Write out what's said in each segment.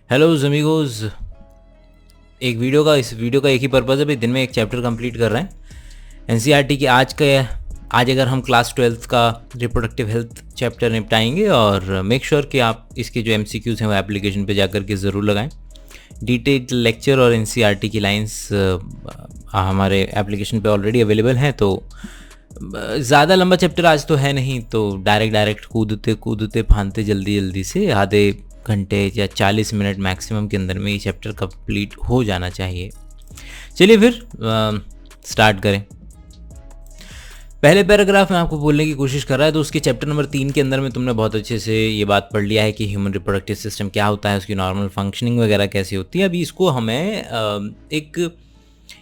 Hello अमीगोज। इस video का एक ही पर्पज़ है भाई, दिन में एक चैप्टर कंप्लीट कर रहे हैं एनसीईआरटी की। आज अगर हम क्लास 12th का रिप्रोडक्टिव हेल्थ चैप्टर निपटाएंगे और मेक श्योर कि आप इसके जो एमसीक्यूज़ हैं वो एप्लीकेशन पे जाकर के ज़रूर लगाएं। डिटेल्ड लेक्चर और एनसीईआरटी की लाइंस हमारे एप्लीकेशन पे ऑलरेडी अवेलेबल हैं, तो ज़्यादा लंबा चैप्टर आज तो है नहीं, तो डायरेक्ट कूदते कूदते फांदते जल्दी से आधे घंटे या 40 मिनट मैक्सिमम के अंदर में ये चैप्टर कंप्लीट हो जाना चाहिए। चलिए फिर स्टार्ट करें। पहले पैराग्राफ में आपको बोलने की कोशिश कर रहा है, तो उसके चैप्टर नंबर 3 के अंदर में तुमने बहुत अच्छे से ये बात पढ़ लिया है कि ह्यूमन रिप्रोडक्टिव सिस्टम क्या होता है, उसकी नॉर्मल फंक्शनिंग वगैरह कैसी होती है। अभी इसको हमें एक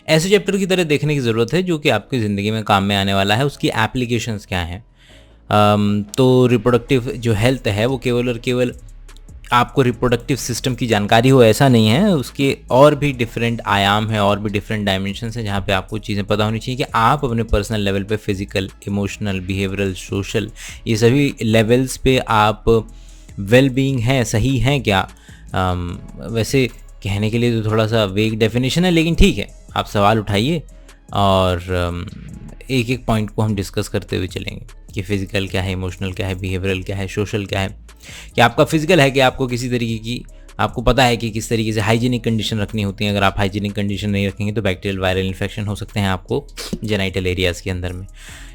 ऐसे चैप्टर की तरह देखने की ज़रूरत है जो कि आपकी ज़िंदगी में काम में आने वाला है, उसकी एप्लीकेशंस क्या हैं। तो रिप्रोडक्टिव जो हेल्थ है वो केवल और केवल आपको रिप्रोडक्टिव सिस्टम की जानकारी हो ऐसा नहीं है, उसके और भी डिफरेंट आयाम हैं और भी डिफरेंट डायमेंशंस हैं जहाँ पे आपको चीज़ें पता होनी चाहिए कि आप अपने पर्सनल लेवल पे फिजिकल, इमोशनल, बिहेवियरल, सोशल, ये सभी लेवल्स पे आप वेल बीइंग हैं, सही हैं क्या। वैसे कहने के लिए तो थोड़ा सा वेग डेफिनेशन है, लेकिन ठीक है, आप सवाल उठाइए और एक एक पॉइंट को हम डिस्कस करते हुए चलेंगे कि फिजिकल क्या है, इमोशनल क्या है, बिहेवियरल क्या है, सोशल क्या है। कि आपका फिजिकल है कि आपको किसी तरीके की, आपको पता है कि किस तरीके से हाइजीनिक कंडीशन रखनी होती है। अगर आप हाइजीनिक कंडीशन नहीं रखेंगे तो बैक्टीरियल वायरल इन्फेक्शन हो सकते हैं आपको जेनाइटल एरियाज़ के अंदर में।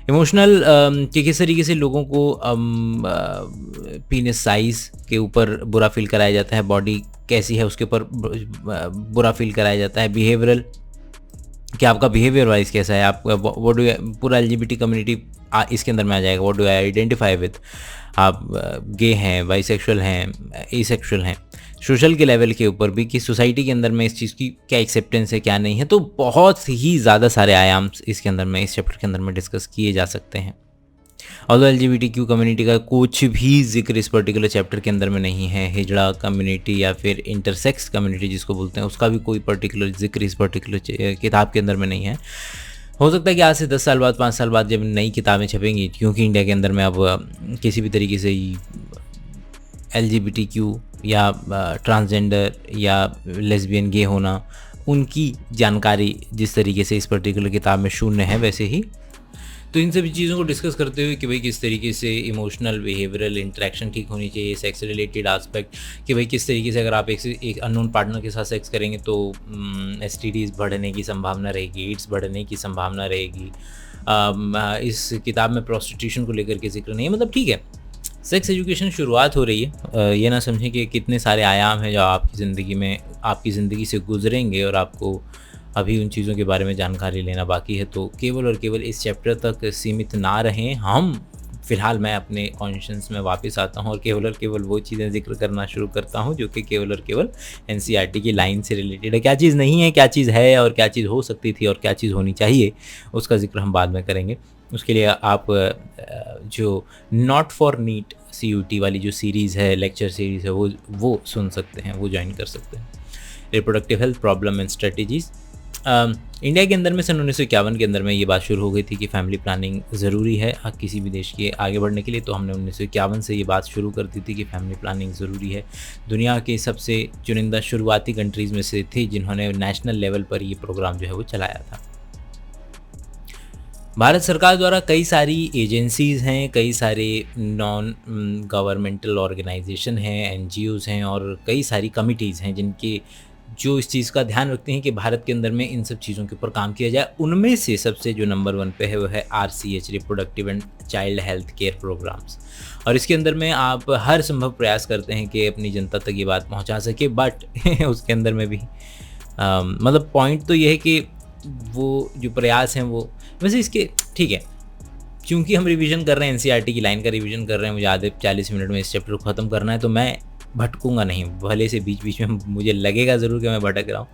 इमोशनल कि किस तरीके से लोगों को पीनस साइज़ के ऊपर बुरा फील कराया जाता है, बॉडी कैसी है उसके ऊपर बुरा फील कराया जाता है। बिहेवियरल कि आपका बिहेवियर वाइज कैसा है, आप वो डू, पूरा एलजीबीटी कम्युनिटी इसके अंदर में आ जाएगा। वो डू आई आइडेंटिफाई विद, आप गे हैं, बाइसेक्सुअल हैं, एसेक्सुअल हैं। सोशल के लेवल के ऊपर भी कि सोसाइटी के अंदर में इस चीज़ की क्या एक्सेप्टेंस है, क्या नहीं है। तो बहुत ही ज़्यादा सारे आयाम इसके अंदर में, इस चैप्टर के अंदर में डिस्कस किए जा सकते हैं। और एलजीबीटीक्यू कम्युनिटी का कुछ भी जिक्र इस पर्टिकुलर चैप्टर के अंदर में नहीं है। हिजड़ा कम्युनिटी या फिर इंटरसेक्स कम्युनिटी जिसको बोलते हैं, उसका भी कोई पर्टिकुलर जिक्र इस पर्टिकुलर किताब के अंदर में नहीं है। हो सकता है कि आज से 10 साल बाद, 5 साल बाद जब नई किताबें छपेंगी, क्योंकि इंडिया के अंदर में अब किसी भी तरीके से एलजीबीटीक्यू या ट्रांसजेंडर या लेस्बियन, गे होना, उनकी जानकारी जिस तरीके से इस पर्टिकुलर किताब में शून्य है, वैसे ही तो इन सभी चीज़ों को डिस्कस करते हुए कि भाई किस तरीके से इमोशनल, बिहेवियरल इंटरेक्शन ठीक होनी चाहिए, सेक्स रिलेटेड आस्पेक्ट कि भाई किस तरीके से अगर आप एक अननोन पार्टनर के साथ सेक्स करेंगे तो एसटीडीज़ बढ़ने की संभावना रहेगी, एड्स बढ़ने की संभावना रहेगी। इस किताब में प्रोस्टिट्यूशन को लेकर के जिक्र नहीं है। मतलब ठीक है, सेक्स एजुकेशन शुरुआत हो रही है। ये ना समझें कि कितने सारे आयाम हैं जो आपकी ज़िंदगी से गुजरेंगे और आपको अभी उन चीज़ों के बारे में जानकारी लेना बाकी है। तो केवल और केवल इस चैप्टर तक सीमित ना रहें हम। फ़िलहाल मैं अपने कॉन्शियस में वापस आता हूँ और केवल वो चीज़ें जिक्र करना शुरू करता हूँ जो कि केवल और केवल एनसीईआरटी की लाइन से रिलेटेड है। क्या चीज़ नहीं है, क्या चीज़ है और क्या चीज़ हो सकती थी और क्या चीज़ होनी चाहिए, उसका जिक्र हम बाद में करेंगे। उसके लिए आप जो नॉट फॉर नीट CUT वाली जो सीरीज़ है, लेक्चर सीरीज़ है, वो सुन सकते हैं, वो ज्वाइन कर सकते हैं। Reproductive health problem and strategies. India के अंदर में सन 1951 के अंदर में ये बात शुरू हो गई थी कि फैमिली प्लानिंग ज़रूरी है किसी भी देश के आगे बढ़ने के लिए। तो हमने 1951 से ये बात शुरू कर दी थी कि फैमिली प्लानिंग ज़रूरी है। दुनिया के सबसे चुनिंदा शुरुआती कंट्रीज़ में से थे जिन्होंने नेशनल लेवल पर ये प्रोग्राम जो है वो चलाया था। भारत सरकार द्वारा कई सारी एजेंसीज़ हैं, कई सारे नॉन गवर्नमेंटल ऑर्गेनाइजेशन हैं, NGOs हैं और कई सारी कमिटीज़ हैं जिनके जो इस चीज़ का ध्यान रखते हैं कि भारत के अंदर में इन सब चीज़ों के ऊपर काम किया जाए। उनमें से सबसे जो नंबर 1 पे है वो है RCH, reproductive and child health care programmes. और इसके अंदर में आप हर संभव प्रयास करते हैं कि अपनी जनता तक ये बात पहुंचा सके, बट उसके अंदर में भी मतलब पॉइंट तो ये है कि वो जो प्रयास हैं वो वैसे इसके ठीक है, क्योंकि हम रिवीजन कर रहे हैं, एनसीईआरटी की लाइन का रिवीजन कर रहे हैं, मुझे आधे 40 मिनट में इस चैप्टर को ख़त्म करना है, तो मैं भटकूंगा नहीं। भले से बीच में मुझे लगेगा ज़रूर कि मैं भटक रहा हूँ,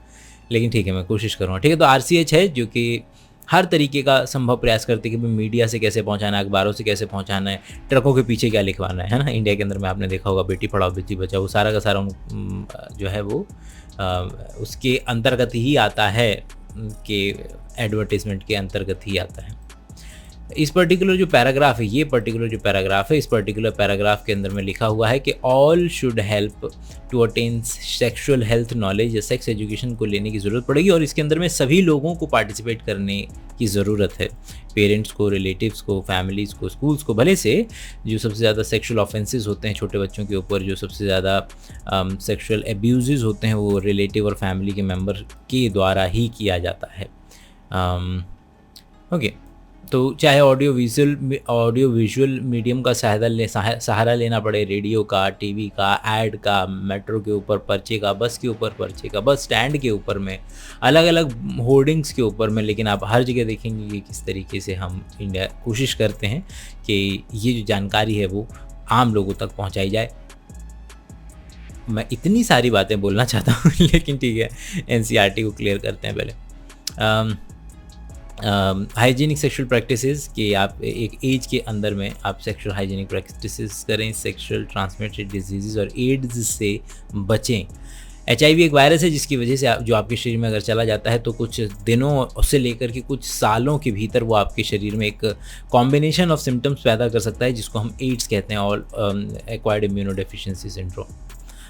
लेकिन ठीक है, मैं कोशिश करूँगा। ठीक है, तो RCH है जो कि हर तरीके का संभव प्रयास करते हैं कि मीडिया से कैसे पहुंचाना है, अखबारों से कैसे पहुंचाना है, ट्रकों के पीछे क्या लिखवाना है ना। इंडिया के अंदर में आपने देखा होगा बेटी पढ़ाओ बेटी बचाओ, वो सारा का सारा जो है वो उसके अंतर्गत ही आता है, कि एडवर्टीज़मेंट के अंतर्गत ही आता है। इस पर्टिकुलर जो पैराग्राफ है, ये पर्टिकुलर जो पैराग्राफ है, इस पर्टिकुलर पैराग्राफ के अंदर में लिखा हुआ है कि all should help to attain sexual health knowledge या सेक्स एजुकेशन को लेने की ज़रूरत पड़ेगी, और इसके अंदर में सभी लोगों को पार्टिसिपेट करने की ज़रूरत है, पेरेंट्स को, रिलेटिव्स को, फैमिलीज़ को, स्कूल्स को। भले से जो सबसे ज़्यादा सेक्सुअल ऑफेंसेस होते हैं छोटे बच्चों के ऊपर, जो सबसे ज़्यादा सेक्सुअल एब्यूज़ होते हैं, वो रिलेटिव और फैमिली के मेम्बर के द्वारा ही किया जाता है। ओके, तो चाहे ऑडियो विजुअल मीडियम का सहारा लेना पड़े, रेडियो का, टीवी का, ऐड का, मेट्रो के ऊपर पर्चे का, बस के ऊपर पर्चे का, बस स्टैंड के ऊपर में, अलग अलग होर्डिंग्स के ऊपर में, लेकिन आप हर जगह देखेंगे कि किस तरीके से हम इंडिया कोशिश करते हैं कि ये जो जानकारी है वो आम लोगों तक पहुंचाई जाए। मैं इतनी सारी बातें बोलना चाहता हूँ लेकिन ठीक है, एनसीईआरटी को क्लियर करते हैं पहले। हाइजीनिक सेक्सुअल प्रैक्टिसेस कि आप एक एज के अंदर में आप सेक्सुअल हाइजीनिक प्रैक्टिसेस करें, सेक्सुअल ट्रांसमिटेड डिजीज़ और एड्स से बचें। HIV एक वायरस है जिसकी वजह से जो आपके शरीर में अगर चला जाता है तो कुछ दिनों से लेकर के कुछ सालों के भीतर वो आपके शरीर में एक कॉम्बिनेशन ऑफ सिम्टम्स पैदा कर सकता है, जिसको हम एड्स कहते हैं, ऑल एक्वायर्ड इम्यूनोडेफिशिएंसी सिंड्रोम।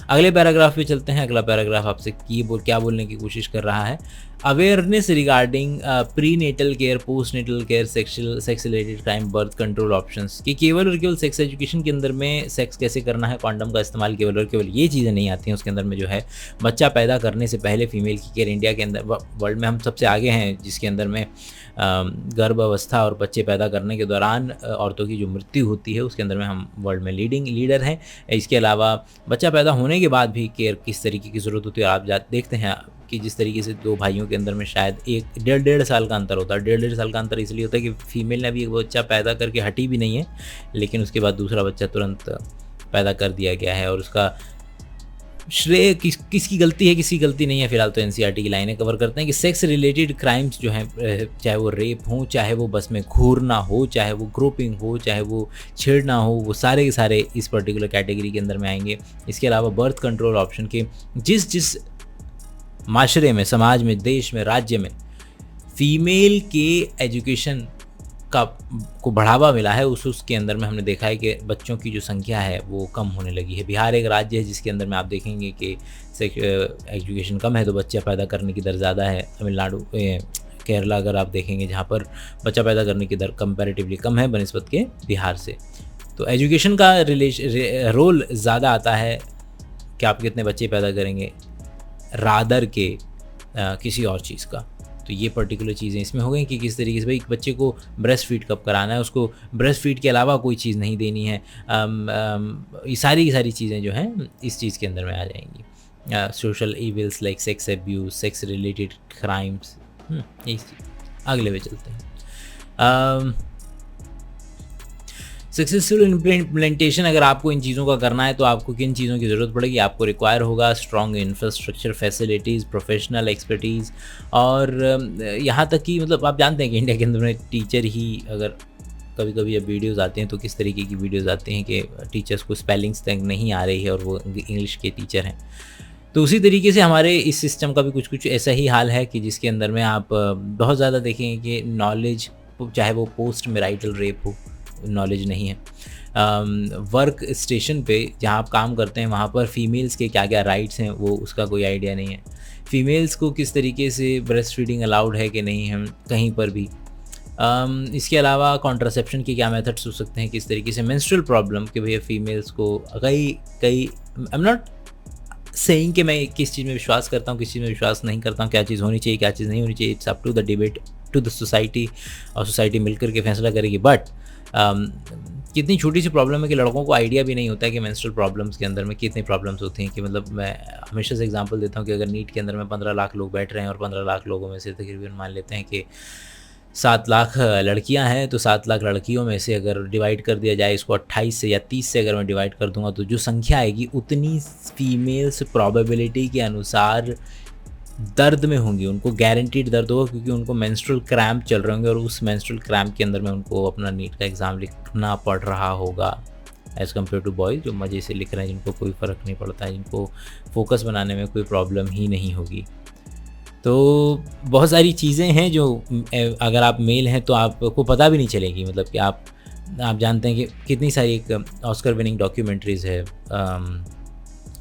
अगले पैराग्राफ पे चलते हैं। अगला पैराग्राफ आपसे क्या बोलने की कोशिश कर रहा है, awareness regarding prenatal care, postnatal care, sex related crime, birth control options, कि केवल और केवल सेक्स एजुकेशन के अंदर में सेक्स कैसे करना है, कॉन्डम का इस्तेमाल, केवल और केवल ये चीज़ें नहीं आती हैं। उसके अंदर में जो है बच्चा पैदा करने से पहले फीमेल की केयर, इंडिया के अंदर वर्ल्ड में हम सबसे आगे हैं, जिसके अंदर में गर्भ अवस्था और बच्चे पैदा करने के दौरान औरतों की जो मृत्यु होती है उसके अंदर में हम वर्ल्ड में लीडर हैं। इसके अलावा बच्चा पैदा होने के बाद भी केयर किस तरीके की ज़रूरत होती है, आप देखते हैं कि जिस तरीके से दो भाइयों के अंदर में शायद एक डेढ़ साल का अंतर होता है। डेढ़ साल का अंतर इसलिए होता है कि फीमेल ने अभी एक बच्चा पैदा करके हटी भी नहीं है, लेकिन उसके बाद दूसरा बच्चा तुरंत पैदा कर दिया गया है, और उसका श्रेय किसकी गलती है, किसकी गलती नहीं है। फिलहाल तो एनसीईआरटी की लाइनें कवर करते हैं कि सेक्स रिलेटेड क्राइम्स जो हैं, चाहे वो रेप हो, चाहे वो बस में घूरना हो, चाहे वो ग्रोपिंग हो, चाहे वो छेड़ना हो, वो सारे के सारे इस पर्टिकुलर कैटेगरी के अंदर में आएंगे। इसके अलावा बर्थ कंट्रोल ऑप्शन के जिस माशरे में, समाज में, देश में, राज्य में फीमेल के एजुकेशन को बढ़ावा मिला है, उसके अंदर में हमने देखा है कि बच्चों की जो संख्या है वो कम होने लगी है। बिहार एक राज्य है जिसके अंदर में आप देखेंगे कि एजुकेशन कम है तो बच्चा पैदा करने की दर ज़्यादा है। तमिलनाडु, केरला अगर आप देखेंगे जहाँ पर बच्चा पैदा करने की दर कंपैरेटिवली कम है बनिस्बत के बिहार से। तो एजुकेशन का रोल ज़्यादा आता है कि आप कितने बच्चे पैदा करेंगे, रादर के किसी और चीज़ का। तो ये पर्टिकुलर चीज़ें इसमें हो गई कि किस तरीके से भाई बच्चे को ब्रेस्ट फीड कब कराना है, उसको ब्रेस्ट फीड के अलावा कोई चीज़ नहीं देनी है। ये सारी चीज़ें जो हैं इस चीज़ के अंदर में आ जाएंगी। Social evils like sex abuse, sex related crimes, यही चीज़। अगले पे चलते हैं। सक्सेसफुल इम्प्लीमेंटेशन, अगर आपको इन चीज़ों का करना है तो आपको किन चीज़ों की ज़रूरत पड़ेगी, आपको रिक्वायर होगा strong infrastructure, facilities, professional expertise, और यहाँ तक कि मतलब आप जानते हैं कि इंडिया के अंदर में टीचर ही, अगर कभी कभी अब वीडियोज़ आते हैं तो किस तरीके की वीडियोज़ आती हैं कि टीचर्स को स्पेलिंग्स तक नहीं आ रही है और वो इंग्लिश के टीचर हैं। तो उसी तरीके से हमारे इस सिस्टम का भी कुछ ऐसा ही हाल है कि जिसके अंदर में आप बहुत ज़्यादा देखेंगे कि नॉलेज, चाहे वो पोस्ट मैरिटल रेप हो, नॉलेज नहीं है। वर्क स्टेशन पे जहाँ आप काम करते हैं वहाँ पर फीमेल्स के क्या क्या राइट्स हैं वो उसका कोई आइडिया नहीं है। फीमेल्स को किस तरीके से ब्रेस्ट फीडिंग अलाउड है कि नहीं है कहीं पर भी। इसके अलावा कॉन्ट्रासेप्शन के क्या मेथड्स हो सकते हैं, किस तरीके से मेंस्ट्रुअल प्रॉब्लम कि भैया फीमेल्स को कई आई एम नॉट सेइंग कि मैं किस चीज़ में विश्वास करता हूँ, किस चीज़ में विश्वास नहीं करता हूँ, क्या चीज़ होनी चाहिए, क्या चीज़ नहीं होनी चाहिए। It's up to the debate to the society, और सोसाइटी मिलकर के फैसला करेगी। बट कितनी छोटी सी प्रॉब्लम है कि लड़कों को आइडिया भी नहीं होता है कि मेंस्ट्रुअल प्रॉब्लम्स के अंदर में कितनी प्रॉब्लम्स होती हैं। कि मतलब मैं हमेशा से एग्जांपल देता हूँ कि अगर नीट के अंदर में 15 लाख लोग बैठ रहे हैं और 15 लाख लोगों में से तकरीबन मान लेते हैं कि 7 लाख लड़कियां हैं, तो 7 लाख लड़कियों में से अगर डिवाइड कर दिया जाए इसको 28 से या 30 से अगर मैं डिवाइड कर दूंगा तो जो संख्या आएगी उतनी फीमेल्स प्रोबेबिलिटी के अनुसार दर्द में होंगी, उनको गारंटीड दर्द होगा क्योंकि उनको मेंस्ट्रुअल क्रैम्प चल रहे होंगे और उस मेंस्ट्रुअल क्रैम्प के अंदर में उनको अपना नीट का एग्ज़ाम लिखना पड़ रहा होगा एज़ कम्पेयर टू बॉयज़ जो मज़े से लिख रहे हैं, जिनको कोई फ़र्क नहीं पड़ता है, जिनको फोकस बनाने में कोई प्रॉब्लम ही नहीं होगी। तो बहुत सारी चीज़ें हैं जो अगर आप मेल हैं तो आपको पता भी नहीं चलेगी, मतलब कि आप जानते हैं कि कितनी सारी एक ऑस्कर विनिंग डॉक्यूमेंट्रीज़ है,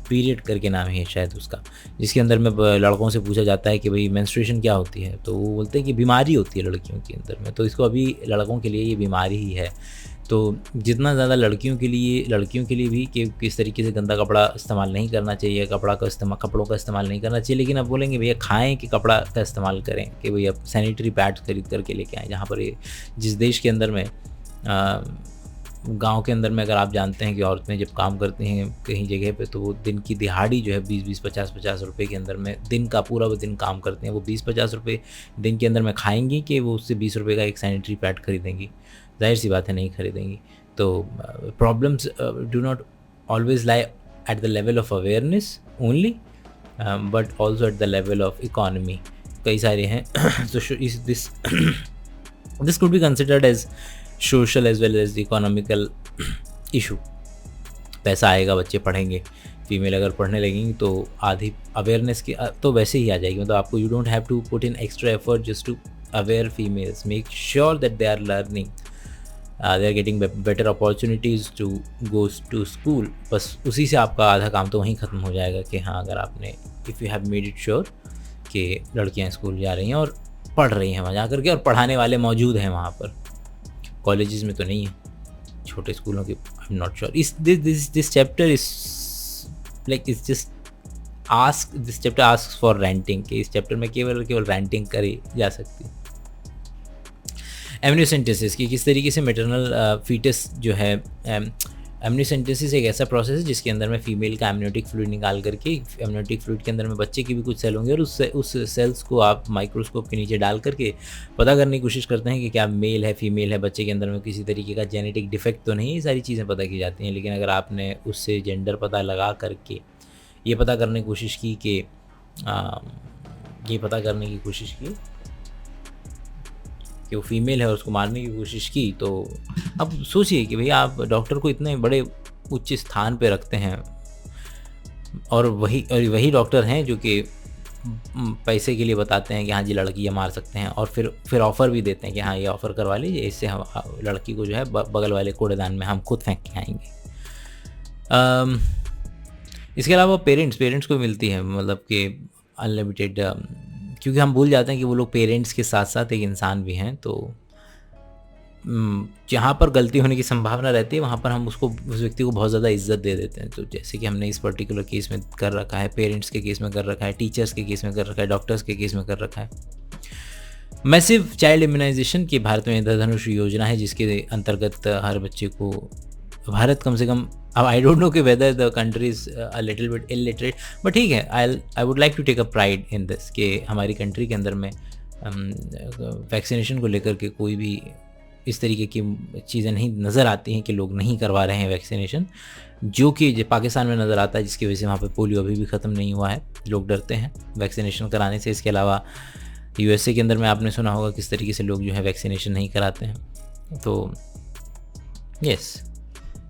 पीरियड करके नाम है शायद उसका, जिसके अंदर में लड़कों से पूछा जाता है कि भाई मेंस्ट्रुएशन क्या होती है, तो वो बोलते हैं कि बीमारी होती है लड़कियों के अंदर में, तो इसको अभी लड़कों के लिए ये बीमारी ही है। तो जितना ज़्यादा लड़कियों के लिए भी कि किस तरीके से गंदा कपड़ा इस्तेमाल नहीं करना चाहिए, कपड़ों का इस्तेमाल नहीं करना चाहिए, लेकिन अब बोलेंगे भैया खाएँ कि कपड़ा का इस्तेमाल करें, कि भैया सैनिटरी पैड्स खरीद करके लेके आएँ। जहाँ पर ये जिस देश के अंदर में गाँव के अंदर में अगर आप जानते हैं कि औरतें जब काम करती हैं कहीं जगह पे, तो वो दिन की दिहाड़ी जो है 20-20, 50-50 रुपए के अंदर में दिन का पूरा वो दिन काम करते हैं, वो 20-50 रुपए दिन के अंदर में खाएंगी कि वो उससे 20 रुपए का एक सैनिटरी पैड खरीदेंगी? जाहिर सी बात है नहीं खरीदेंगी। तो problems do not always lie at the level of awareness only, but also at the level of economy. कई सारे हैं तो this could be considered as social as well as economical issue. पैसा आएगा, बच्चे पढ़ेंगे, फीमेल अगर पढ़ने लगेंगी तो आधी अवेयरनेस की तो वैसे ही आ जाएगी, मतलब आपको you don't have to put in extra effort just to aware females, make sure that they are learning, they are getting better opportunities to go to school. बस उसी से आपका आधा काम तो वहीं ख़त्म हो जाएगा कि हाँ, अगर आपने if you have made it sure कि लड़कियाँ स्कूल जा रही हैं और पढ़ रही हैं वहाँ जा करके, और पढ़ाने वाले मौजूद हैं वहाँ पर। कॉलेजेस में तो नहीं है, छोटे स्कूलों के I am not sure. This chapter is like it's just ask, this chapter ask for renting, कि इस चैप्टर में केवल रेंटिंग करी जा सकती है। एमनियोसेंटेसिस की किस तरीके से मेटरनल फीटस जो है, एमनियोसेंटेसिस एक ऐसा प्रोसेस है जिसके अंदर में फीमेल का एमनियोटिक फ्लूइड निकाल करके, एमनियोटिक फ्लूइड के अंदर में बच्चे की भी कुछ सेल होंगे, और उस सेल्स को आप माइक्रोस्कोप के नीचे डाल करके पता करने की कोशिश करते हैं कि क्या मेल है फीमेल है, बच्चे के अंदर में किसी तरीके का जेनेटिक डिफेक्ट तो नहीं, ये सारी चीज़ें पता की जाती हैं। लेकिन अगर आपने उससे जेंडर पता लगा करके ये पता करने की कोशिश की कि वो फीमेल है और उसको मारने की कोशिश की, तो अब सोचिए कि भैया आप डॉक्टर को इतने बड़े उच्च स्थान पे रखते हैं, और वही डॉक्टर हैं जो कि पैसे के लिए बताते हैं कि हाँ जी लड़की ये मार सकते हैं, और फिर ऑफ़र भी देते हैं कि हाँ ये ऑफ़र करवा लीजिए, इससे हम लड़की को जो है बगल वाले कूड़ेदान में हम खुद फेंक के आएंगे। इसके अलावा पेरेंट्स को मिलती है, मतलब कि अनलिमिटेड, क्योंकि हम भूल जाते हैं कि वो लोग पेरेंट्स के साथ साथ एक इंसान भी हैं। तो जहाँ पर गलती होने की संभावना रहती है वहाँ पर हम उस व्यक्ति को बहुत ज़्यादा इज्जत दे देते हैं। तो जैसे कि हमने इस पर्टिकुलर केस में कर रखा है, पेरेंट्स के केस में कर रखा है, टीचर्स के केस में कर रखा है, डॉक्टर्स के केस में कर रखा है। मैसिव चाइल्ड इम्यूनाइजेशन की भारत में इंद्रधनुष योजना है, जिसके अंतर्गत हर बच्चे को, भारत कम से कम, अब आई डोंट नो कि whether the country is a little bit illiterate, but ठीक है, I would like to take a pride in this कि हमारी कंट्री के अंदर में वैक्सीनेशन को लेकर के कोई भी इस तरीके की चीज़ें नहीं नज़र आती हैं कि लोग नहीं करवा रहे हैं वैक्सीनेशन, जो कि पाकिस्तान में नज़र आता है, जिसकी वजह से वहाँ पे पोलियो अभी भी ख़त्म नहीं हुआ है, लोग डरते हैं वैक्सीनेशन कराने से। इसके अलावा यूएसए के अंदर में आपने सुना होगा किस तरीके से लोग जो है वैक्सीनेशन नहीं कराते हैं। तो yes,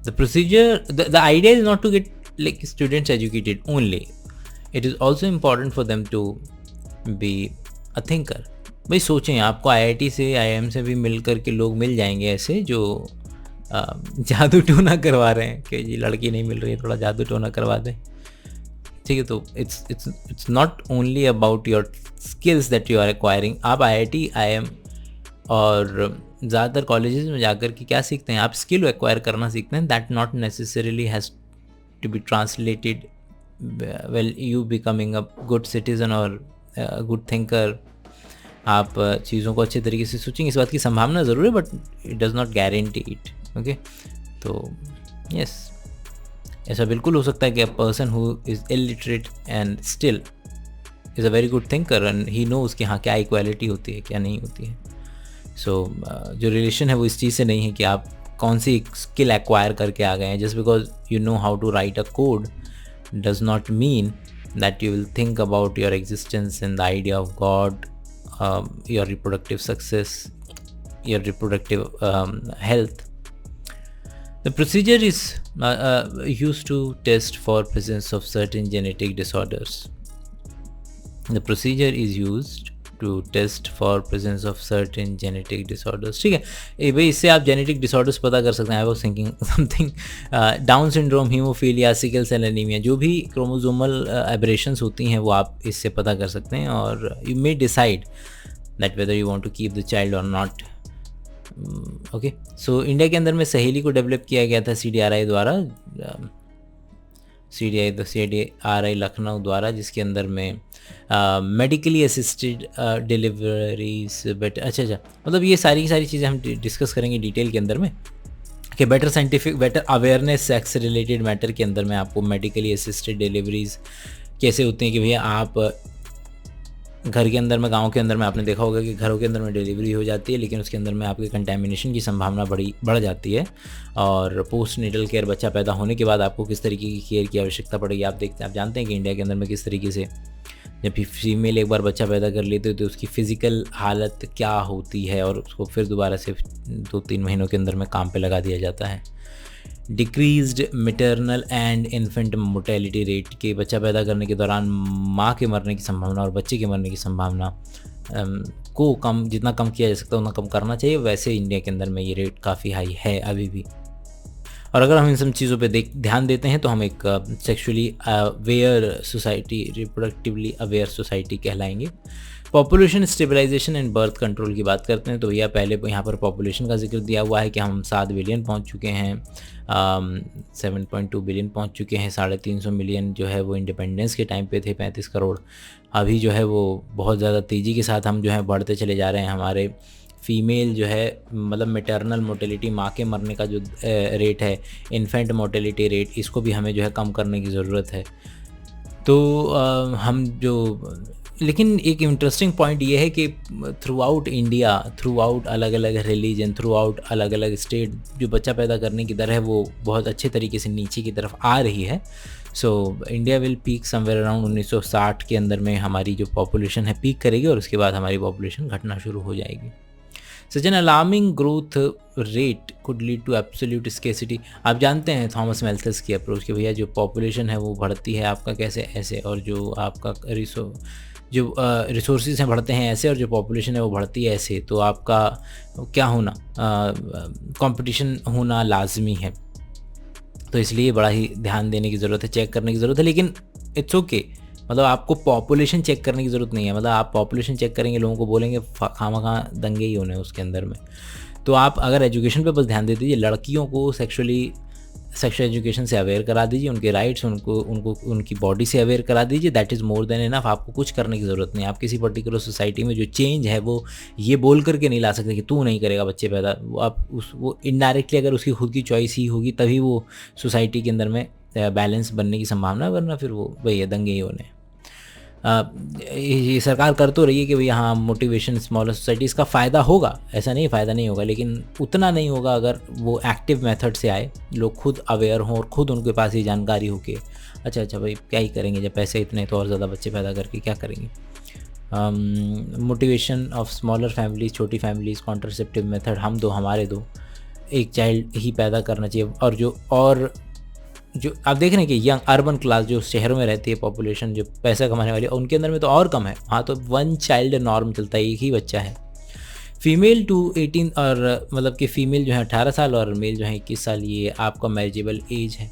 the procedure, the idea is not to get like students educated only, it is also important for them to be a thinker। भाई सोचें, आपको आईआईटी से आईआईएम से भी मिल कर के लोग मिल जाएंगे ऐसे जो जादू टोना करवा रहे हैं कि जी लड़की नहीं मिल रही है, थोड़ा जादू टोना करवा दें, ठीक है। तो it's not only about your skills that you are acquiring. आप आईआईटी आईआईएम और ज़्यादातर कॉलेजेस में जाकर के क्या सीखते हैं, आप स्किल एक्वायर करना सीखते हैं, that not necessarily has to be translated well you becoming a good citizen और गुड थिंकर। आप चीज़ों को अच्छे तरीके से सोचेंगे, इस बात की संभावना ज़रूर है, but it does not guarantee it, okay. तो यस, ऐसा बिल्कुल हो सकता है कि a person who is illiterate and still is a very good thinker and he knows कि हाँ क्या इक्वालिटी होती है क्या नहीं होती है। सो जो रिलेशन है वो इस चीज़ से नहीं है कि आप कौन सी स्किल एक्वायर करके आ गए हैं। Just because you know how to write a code does not mean that you will think about your existence in the idea of God, your reproductive success, your reproductive health. The procedure is used to test for presence of certain genetic disorders. The procedure is used to test for presence of certain genetic disorders. ठीक है, ये भाई इससे आप genetic disorders पता कर सकते हैं। I was thinking something Down syndrome, haemophilia, sickle cell anaemia, जो भी क्रोमोसोमल एबरेशंस होती हैं वो आप इससे पता कर सकते हैं, और you may decide that whether you want to keep the child और नॉट। ओके, सो इंडिया के अंदर में सहेली को डेवलप किया गया था CDRI द्वारा, CDRI लखनऊ द्वारा, जिसके अंदर में मेडिकली असिस्टेड डिलीवरीज बेटर। अच्छा, मतलब ये सारी चीज़ें हम डिस्कस करेंगे डिटेल के अंदर में कि better awareness sex related matter के अंदर में आपको मेडिकली असिस्टेड डिलीवरीज कैसे होती हैं कि भैया आप घर के अंदर में, गांव के अंदर में आपने देखा होगा कि घरों के अंदर में डिलीवरी हो जाती है, लेकिन उसके अंदर में आपके कंटेमिनेशन की संभावना बढ़ जाती है। और पोस्ट नेटल केयर, बच्चा पैदा होने के बाद आपको किस तरीके की केयर की आवश्यकता पड़ेगी, आप जानते हैं कि इंडिया के अंदर में किस तरीके से जब फीमेल एक बार बच्चा पैदा कर लेते हो तो उसकी फ़िज़िकल हालत क्या होती है, और उसको फिर दोबारा से 2-3 महीनों के अंदर में काम पे लगा दिया जाता है। Decreased maternal and infant mortality rate, के बच्चा पैदा करने के दौरान माँ के मरने की संभावना और बच्चे के मरने की संभावना को जितना कम किया जा सकता है उतना कम करना चाहिए। वैसे इंडिया के अंदर में ये रेट काफ़ी हाई है अभी भी। और अगर हम इन सब चीज़ों पे ध्यान देते हैं तो हम एक sexually aware society, reproductively aware society कहलाएंगे। Population stabilization and birth control की बात करते हैं तो भैया पहले यहाँ पर पॉपुलेशन का जिक्र दिया हुआ है कि हम 7 बिलियन पहुँच चुके हैं, 7.2 बिलियन पहुँच चुके हैं। 350 मिलियन जो है वो इंडिपेंडेंस के टाइम पे थे, 35 करोड़। अभी जो है वो बहुत ज़्यादा तेज़ी के साथ हम जो है बढ़ते चले जा रहे हैं। हमारे फीमेल जो है, मतलब मैटरनल मोर्टेलिटी, माँ के मरने का जो रेट है, इन्फेंट मोर्टेलिटी रेट, इसको भी हमें जो है कम करने की ज़रूरत है। तो हम जो, लेकिन एक इंटरेस्टिंग पॉइंट ये है कि through out India, through out अलग अलग रिलीजन, थ्रू आउट अलग अलग स्टेट, जो बच्चा पैदा करने की दर है वो बहुत अच्छे तरीके से नीचे की तरफ आ रही है। So India will peak somewhere around 1960 के अंदर में हमारी जो पॉपुलेशन है पीक करेगी, और उसके बाद हमारी पॉपुलेशन घटना शुरू हो जाएगी। Such an alarming growth rate could lead to absolute scarcity. आप जानते हैं थॉमस मैल्थस की अप्रोच कि भैया जो पॉपुलेशन है वो बढ़ती है आपका कैसे, ऐसे, और जो आपका रिसोर्सेज हैं बढ़ते हैं ऐसे, और जो पॉपुलेशन है वो बढ़ती है ऐसे। तो आपका क्या होना, कंपटीशन होना लाजमी है। तो इसलिए बड़ा ही ध्यान देने की ज़रूरत है, चेक करने की ज़रूरत है। लेकिन इट्स ओके, मतलब आपको पॉपुलेशन चेक करने की ज़रूरत नहीं है। मतलब आप पॉपुलेशन चेक करेंगे, लोगों को बोलेंगे खामा दंगे ही होने उसके अंदर में। तो आप अगर एजुकेशन पे बस ध्यान दे दीजिए, लड़कियों को सेक्सुअल एजुकेशन से अवेयर करा दीजिए, उनके राइट्स, उनको उनकी बॉडी से अवेयर करा दीजिए, that is more than enough. आपको कुछ करने की ज़रूरत नहीं। आप किसी पर्टिकुलर सोसाइटी में जो चेंज है वो ये बोल करके नहीं ला सकते कि तू नहीं करेगा बच्चे पैदा। वो इनडायरेक्टली अगर उसकी खुद की चॉइस ही होगी तभी वो सोसाइटी के अंदर में बैलेंस बनने की संभावना, वरना फिर वो भैया दंगे ही होने। ये सरकार कर तो रही है कि भाई हाँ मोटिवेशन स्मॉलर सोसाइटीज़ का फ़ायदा होगा, ऐसा नहीं फ़ायदा नहीं होगा, लेकिन उतना नहीं होगा अगर वो एक्टिव मेथड से आए, लोग खुद अवेयर हों और ख़ुद उनके पास ये जानकारी हो कि अच्छा भाई क्या ही करेंगे जब पैसे इतने, तो और ज़्यादा बच्चे पैदा करके क्या करेंगे। मोटिवेशन ऑफ स्मॉलर फैमिलीज, छोटी फैमिलीज़, कॉन्ट्रासेप्टिव मेथड, हम दो हमारे दो, एक चाइल्ड ही पैदा करना चाहिए। और जो आप देख रहे हैं कि यंग अर्बन क्लास जो शहरों में रहती है पॉपुलेशन, जो पैसा कमाने वाली, उनके अंदर में तो और कम है। हाँ, तो 1 चाइल्ड नॉर्म चलता है, एक ही बच्चा है। फीमेल टू 18, और मतलब कि फ़ीमेल जो है 18 साल और मेल जो है 21 साल, ये आपका मैरिजेबल एज है।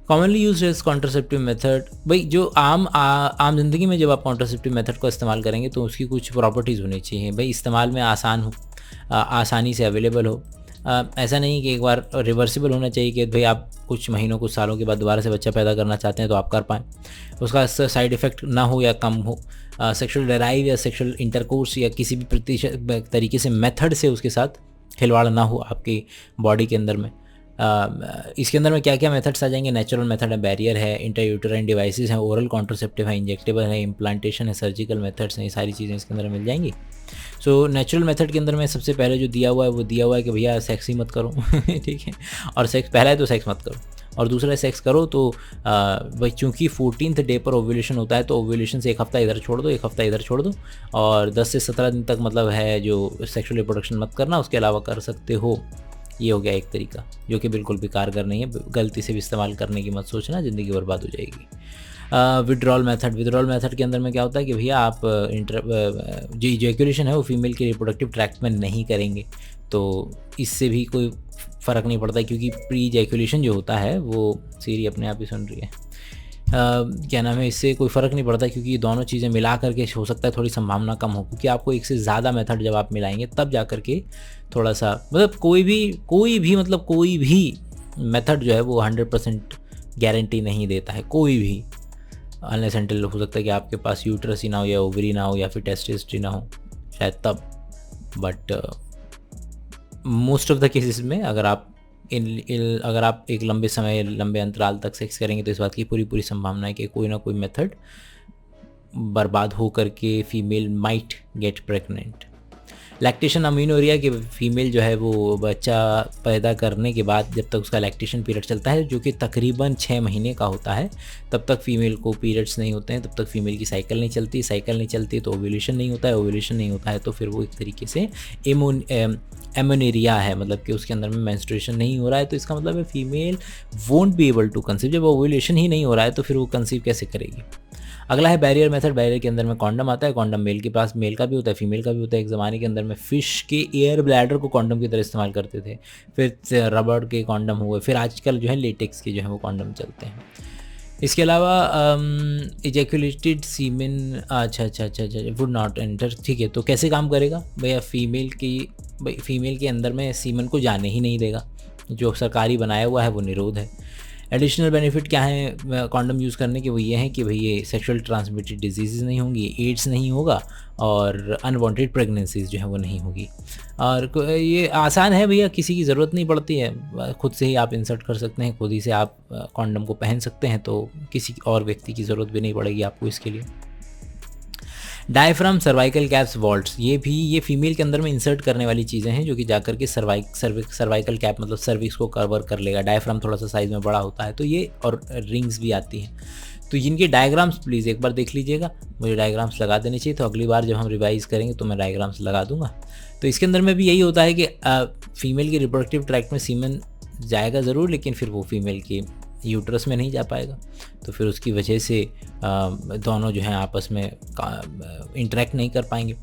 Commonly use as contraceptive method, भाई जो आम जिंदगी में जब आप कॉन्ट्रासेप्टिव मेथड को इस्तेमाल करेंगे तो उसकी कुछ प्रॉपर्टीज़ होनी चाहिए। भाई इस्तेमाल में आसानी से अवेलेबल हो, ऐसा नहीं कि एक बार रिवर्सिबल होना चाहिए कि भाई आप कुछ महीनों कुछ सालों के बाद दोबारा से बच्चा पैदा करना चाहते हैं तो आप कर पाएँ, उसका साइड इफ़ेक्ट ना हो या कम हो, सेक्सुअल ड्राइव या सेक्सुअल इंटरकोर्स या किसी भी तरीके से मेथड से उसके साथ खिलवाड़ ना हो आपकी बॉडी के अंदर में। इसके अंदर में क्या क्या मेथड्स आ जाएंगे, नेचुरल मेथड है, बैरियर है, इंट्रायूटेराइन डिवाइसेस हैं, ओरल कॉन्ट्रासेप्टिव है, इंजेक्टेबल है, इम्प्लांटेशन है, सर्जिकल मेथड्स हैं, ये सारी चीज़ें इसके अंदर मिल जाएंगी। सो नेचुरल मेथड के अंदर में सबसे पहले जो दिया हुआ है वो दिया हुआ है कि भैया सेक्स ही मत करो ठीक है, और सेक्स पहला है तो सेक्स मत करो, और दूसरा सेक्स करो तो भाई चूँकि 14th डे पर ओव्यूलेशन होता है तो ओव्यूलेशन से एक हफ्ता इधर छोड़ दो, एक हफ्ता इधर छोड़ दो, और 10 से 17 दिन तक मतलब है जो सेक्सुअल रिप्रोडक्शन मत करना, उसके अलावा कर सकते हो। ये हो गया एक तरीका जो कि बिल्कुल भी कारगर नहीं है, गलती से भी इस्तेमाल करने की मत सोचना, ज़िंदगी बर्बाद हो जाएगी। विड्रॉल मेथड के अंदर में क्या होता है कि भैया आप जो इजैकुलेशन है वो फीमेल के रिप्रोडक्टिव ट्रैक्ट में नहीं करेंगे, तो इससे भी कोई फ़र्क नहीं पड़ता, क्योंकि प्री इजैकुलेशन जो होता है वो सीरी अपने आप ही सुन रही है, क्या नाम है, इससे कोई फ़र्क नहीं पड़ता, क्योंकि ये दोनों चीज़ें मिला करके हो सकता है थोड़ी संभावना कम हो, क्योंकि आपको एक से ज़्यादा मेथड जब आप मिलाएंगे तब जा कर के थोड़ा सा, मतलब कोई भी मेथड जो है वो 100% गारंटी नहीं देता है, कोई भी, अनलेस अनटिल हो सकता है कि आपके पास यूट्रस ही ना हो या ओवरी ना हो या फिर टेस्टिस ही ना हो, शायद तब। But most of the cases में अगर आप एक लंबे अंतराल तक सेक्स करेंगे तो इस बात की पूरी संभावना है कि कोई ना कोई मेथड बर्बाद हो करके female might get pregnant. Lactation amenorrhoea कि फ़ीमेल जो है वो बच्चा पैदा करने के बाद जब तक उसका लैक्टेशन पीरियड चलता है, जो कि तकरीबन 6 महीने का होता है, तब तक फ़ीमेल को पीरियड्स नहीं होते हैं, तब तक फ़ीमेल की साइकिल नहीं चलती तो ओव्यूलेशन नहीं होता है तो फिर वो एक तरीके से एमोनेरिया है, मतलब कि उसके अंदर में मेंस्ट्रुएशन नहीं हो रहा है, तो इसका मतलब है female won't be able to conceive. जब ओव्यूलेशन ही नहीं हो रहा है तो फिर वो कंसीव कैसे करेगी। अगला है बैरियर मेथड। बैरियर के अंदर में कॉन्डम आता है। कॉन्डम मेल के पास मेल का भी होता है, फीमेल का भी होता है। एक ज़माने के अंदर में फ़िश के एयर ब्लैडर को कॉन्डम की तरह इस्तेमाल करते थे, फिर रबड़ के कॉन्डम हुए, फिर आजकल जो है लेटेक्स के जो है वो कॉन्डम चलते हैं। इसके अलावा ejaculated semen would not enter, ठीक है, तो कैसे काम करेगा भैया, फीमेल के अंदर में सीमन को जाने ही नहीं देगा, जो सरकारी बनाया हुआ है वो निरोध है। एडिशनल बेनिफिट क्या है कॉन्डम यूज़ करने के, वो ये हैं कि भाई ये सेक्सुअल ट्रांसमिटेड डिजीज़ नहीं होंगी, एड्स नहीं होगा और अनवांटेड प्रेगनेंसीज जो है वो नहीं होगी। और ये आसान है भैया, किसी की ज़रूरत नहीं पड़ती है, खुद से ही आप इंसर्ट कर सकते हैं, खुद ही से आप कॉन्डम को पहन सकते हैं, तो किसी और व्यक्ति की ज़रूरत भी नहीं पड़ेगी आपको इसके लिए। डायफ्राम, सर्वाइकल कैप्स, वॉल्ट्स, ये फीमेल के अंदर में इंसर्ट करने वाली चीज़ें हैं जो कि जाकर के सर्वाइकल कैप मतलब सर्विक्स को कवर कर लेगा। डायफ्राम थोड़ा सा साइज़ में बड़ा होता है तो ये, और रिंग्स भी आती हैं। तो इनके डायग्राम्स प्लीज़ एक बार देख लीजिएगा, मुझे डायग्राम्स लगा देने चाहिए, तो अगली बार जब हम रिवाइज़ करेंगे तो मैं डायग्राम्स लगा दूंगा। तो इसके अंदर में भी यही होता है कि फीमेल के रिप्रोडक्टिव ट्रैक्ट में सीमन जाएगा ज़रूर, लेकिन फिर वो फीमेल के यूट्रस में नहीं जा पाएगा, तो फिर उसकी वजह से दोनों जो हैं आपस में इंटरेक्ट नहीं कर पाएंगे।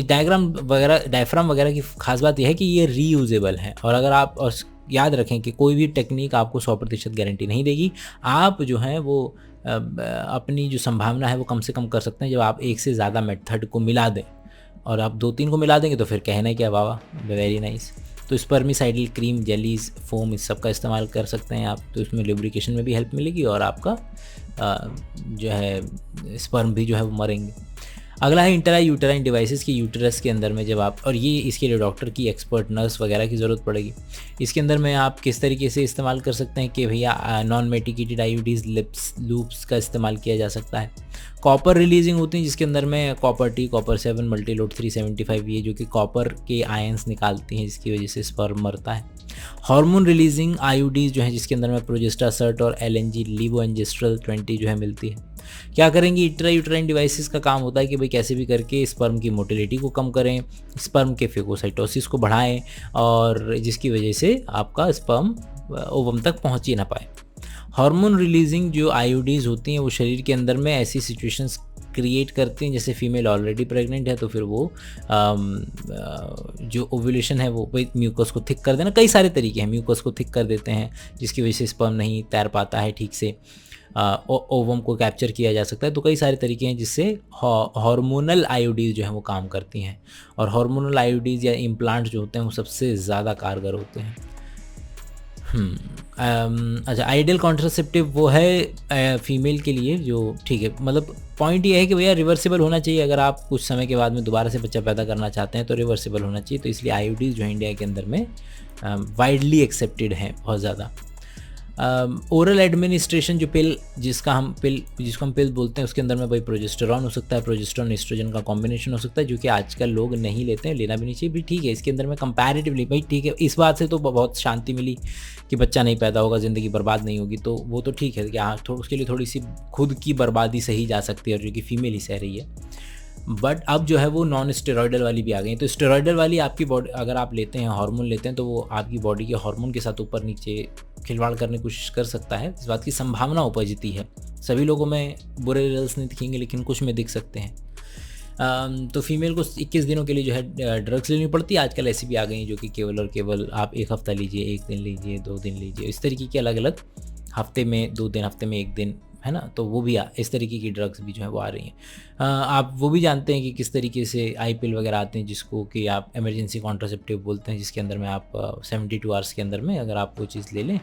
डायफ्राम वगैरह की खास बात यह है कि ये रीयूजेबल है, और अगर आप और याद रखें कि कोई भी टेक्निक आपको 100% गारंटी नहीं देगी। आप जो हैं वो अपनी जो संभावना है वो कम से कम कर सकते हैं जब आप एक से ज़्यादा मेथड को मिला दें, और आप 2-3 को मिला देंगे तो फिर कहना क्या, वाह वेरी नाइस। तो स्पर्मिसाइडल क्रीम, जेलीज, फोम, इस सब का इस्तेमाल कर सकते हैं आप, तो इसमें लुब्रिकेशन में भी हेल्प मिलेगी और आपका जो है स्पर्म भी जो है वो मरेंगे। अगला है इंट्रा यूटेराइन डिवाइसेस की यूटेरस के अंदर में जब आप, और ये इसके लिए डॉक्टर की, एक्सपर्ट नर्स वगैरह की ज़रूरत पड़ेगी। इसके अंदर में आप किस तरीके से इस्तेमाल कर सकते हैं कि भैया नॉन मेडिकेटेड आईयूडीज़, लूप्स का इस्तेमाल किया जा सकता है। कॉपर रिलीजिंग होती है जिसके अंदर में कॉपर टी, कॉपर 7, मल्टीलोड 375, ये जो कि कॉपर के आयंस निकालती हैं जिसकी वजह से स्पर्म मरता है। हार्मोन रिलीजिंग आईयूडीज़ जो है जिसके अंदर में प्रोजेस्टासर्ट और एलएनजी लीवोएंजेस्ट्रल 20 जो है मिलती है। क्या करेंगी, इंट्रा यूटेराइन डिवाइसेस का काम होता है कि भाई कैसे भी करके स्पर्म की मोटिलिटी को कम करें, स्पर्म के फेगोसाइटोसिस को बढ़ाएं, और जिसकी वजह से आपका स्पर्म ओवम तक पहुंच ही ना पाए। हार्मोन रिलीजिंग जो आईयूडीज़ होती हैं वो शरीर के अंदर में ऐसी सिचुएशंस क्रिएट करती हैं, जैसे फीमेल ऑलरेडी प्रेग्नेंट है तो फिर वो जो ओव्यूलेशन है वो म्यूकस को थिक कर देना, कई सारे तरीके हैं, म्यूकस को थिक कर देते हैं जिसकी वजह से स्पर्म नहीं तैर पाता है ठीक से, ओवम को कैप्चर किया जा सकता है। तो कई सारे तरीके हैं जिससे हार्मोनल आईयूडीज़ जो है वो काम करती हैं, और हार्मोनल आईयूडीज़ या इम्प्लांट जो होते हैं वो सबसे ज़्यादा कारगर होते हैं। अच्छा, आइडियल कॉन्ट्रासेप्टिव वो है फीमेल के लिए जो, ठीक है, मतलब पॉइंट ये है कि भैया रिवर्सिबल होना चाहिए। अगर आप कुछ समय के बाद में दोबारा से बच्चा पैदा करना चाहते हैं तो रिवर्सिबल होना चाहिए, तो इसलिए आईयूडीज़ जो है इंडिया के अंदर में वाइडली एक्सेप्टेड हैं बहुत ज़्यादा। ओरल एडमिनिस्ट्रेशन जो पिल, जिसको हम पिल बोलते हैं, उसके अंदर में भाई प्रोजेस्टेरॉन हो सकता है, प्रोजेस्टेरॉन एस्ट्रोजन का कॉम्बिनेशन हो सकता है, जो कि आजकल लोग नहीं लेते हैं, लेना भी नहीं चाहिए भी, ठीक है। इसके अंदर में कंपैरेटिवली भाई ठीक है, इस बात से तो बहुत शांति मिली कि बच्चा नहीं पैदा होगा, ज़िंदगी बर्बाद नहीं होगी, तो वो तो ठीक है कि हाँ, उसके लिए थोड़ी सी खुद की बर्बादी सही जा सकती है, और जो कि फीमेल ही सह रही है। बट अब जो है वो नॉन स्टेरॉयडल वाली भी आ गई। तो स्टेरॉयडल वाली आपकी बॉडी अगर आप लेते हैं, हार्मोन लेते हैं, तो वो आपकी बॉडी के हार्मोन के साथ ऊपर नीचे खिलवाड़ करने की कोशिश कर सकता है। इस बात की संभावना उपजती है। सभी लोगों में बुरे रिजल्ट्स नहीं दिखेंगे, लेकिन कुछ में दिख सकते हैं। तो फीमेल को 21 दिनों के लिए जो है ड्रग्स लेनी पड़ती है। आजकल ऐसी भी आ गई हैं जो कि केवल और केवल आप 1 हफ़्ता लीजिए, 1 दिन लीजिए, 2 दिन लीजिए, इस तरीके की अलग अलग, हफ्ते में 2 दिन, हफ्ते में 1 दिन, है ना। तो वो भी इस तरीके की ड्रग्स भी जो है वो आ रही हैं। आप वो भी जानते हैं कि किस तरीके से आई पिल वगैरह आते हैं, जिसको कि आप इमरजेंसी कॉन्ट्रासेप्टिव बोलते हैं, जिसके अंदर में आप 72 आवर्स के अंदर में अगर आप वो चीज़ ले लें,